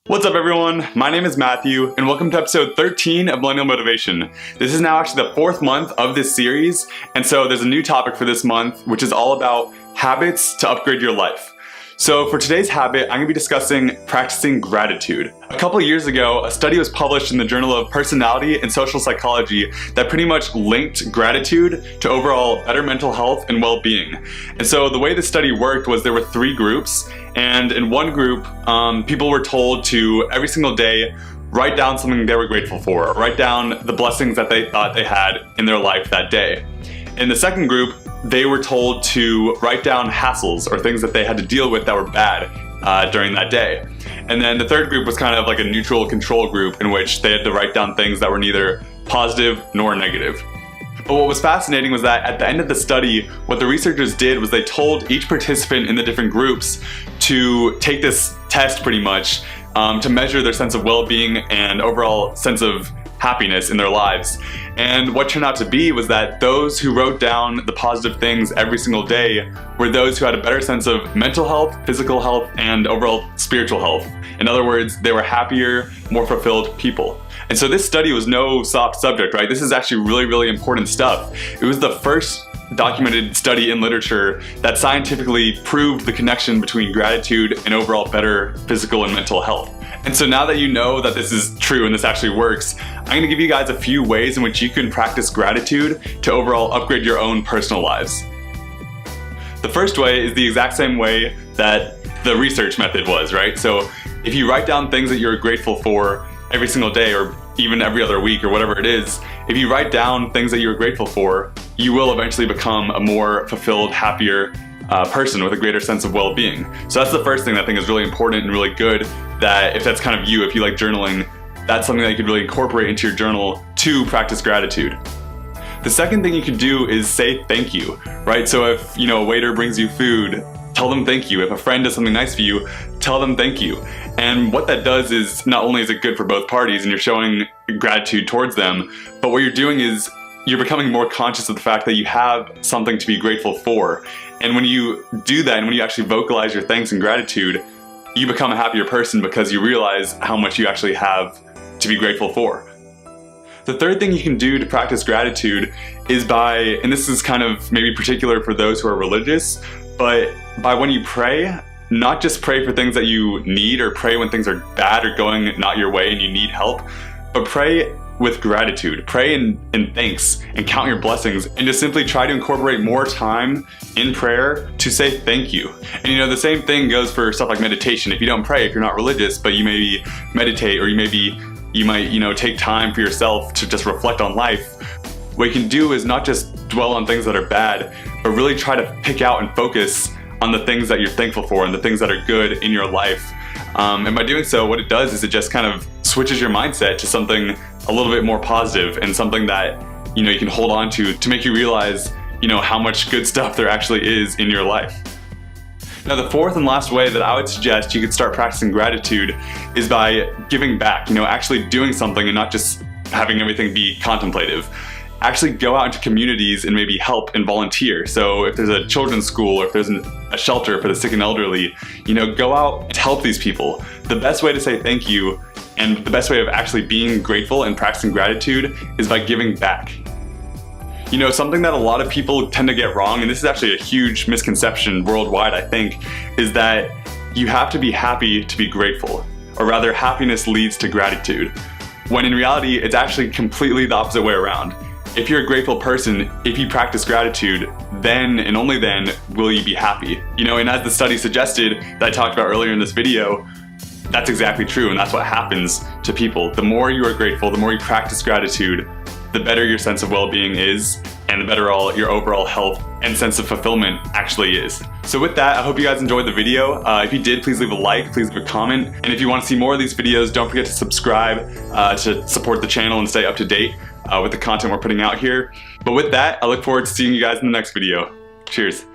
What's up everyone, my name is Matthew and welcome to episode 13 of Millennial Motivation. This is now actually the 4th month of this series, and so there's a new topic for this month which is all about habits to upgrade your life. So for today's habit, I'm going to be discussing practicing gratitude. A couple of years ago, a study was published in the Journal of Personality and Social Psychology that pretty much linked gratitude to overall better mental health and well-being. And so the way the study worked was there were 3 groups, and in one group, people were told to every single day write down something they were grateful for, or write down the blessings that they thought they had in their life that day. In the second group, they were told to write down hassles or things that they had to deal with that were bad during that day. And then the third group was kind of like a neutral control group in which they had to write down things that were neither positive nor negative. But what was fascinating was that at the end of the study, what the researchers did was they told each participant in the different groups to take this test pretty much to measure their sense of well-being and overall sense of happiness in their lives. And what turned out to be was that those who wrote down the positive things every single day were those who had a better sense of mental health, physical health, and overall spiritual health. In other words, they were happier, more fulfilled people. And so this study was no soft subject, right? This is actually really, really important stuff. It was the first documented study in literature that scientifically proved the connection between gratitude and overall better physical and mental health. And so now that you know that this is true and this actually works, I'm going to give you guys a few ways in which you can practice gratitude to overall upgrade your own personal lives. The first way is the exact same way that the research method was, right? So if you write down things that you're grateful for every single day or even every other week or whatever it is, if you write down things that you're grateful for, you will eventually become a more fulfilled, happier person with a greater sense of well-being. So that's the first thing that I think is really important and really good, that if that's kind of you, if you like journaling, that's something that you could really incorporate into your journal to practice gratitude. The second thing you can do is say thank you, right? So if a waiter brings you food, tell them thank you. If a friend does something nice for you, tell them thank you. And what that does is not only is it good for both parties and you're showing gratitude towards them, but what you're doing is you're becoming more conscious of the fact that you have something to be grateful for. And when you do that, and when you actually vocalize your thanks and gratitude, you become a happier person because you realize how much you actually have to be grateful for. The third thing you can do to practice gratitude is by, and this is kind of maybe particular for those who are religious, but by when you pray, not just pray for things that you need or pray when things are bad or going not your way and you need help, but pray with gratitude. Pray in thanks and count your blessings and just simply try to incorporate more time in prayer to say thank you. And the same thing goes for stuff like meditation. If you don't pray, if you're not religious, but you maybe meditate or you might take time for yourself to just reflect on life, what you can do is not just dwell on things that are bad, but really try to pick out and focus on the things that you're thankful for and the things that are good in your life. And by doing so, what it does is it just kind of switches your mindset to something a little bit more positive and something that you can hold on to make you realize how much good stuff there actually is in your life. Now the fourth and last way that I would suggest you could start practicing gratitude is by giving back, actually doing something and not just having everything be contemplative. Actually go out into communities and maybe help and volunteer. So if there's a children's school or if there's a shelter for the sick and elderly, go out and help these people. The best way to say thank you and the best way of actually being grateful and practicing gratitude is by giving back. Something that a lot of people tend to get wrong, and this is actually a huge misconception worldwide, I think, is that you have to be happy to be grateful, or rather happiness leads to gratitude, when in reality it's actually completely the opposite way around. If you're a grateful person, if you practice gratitude, then and only then will you be happy. And as the study suggested that I talked about earlier in this video, that's exactly true, and that's what happens to people. The more you are grateful, the more you practice gratitude, the better your sense of well-being is, and the better your overall health and sense of fulfillment actually is. So with that, I hope you guys enjoyed the video. If you did, please leave a like, please leave a comment, and if you want to see more of these videos, don't forget to subscribe to support the channel and stay up to date with the content we're putting out here. But with that, I look forward to seeing you guys in the next video. Cheers.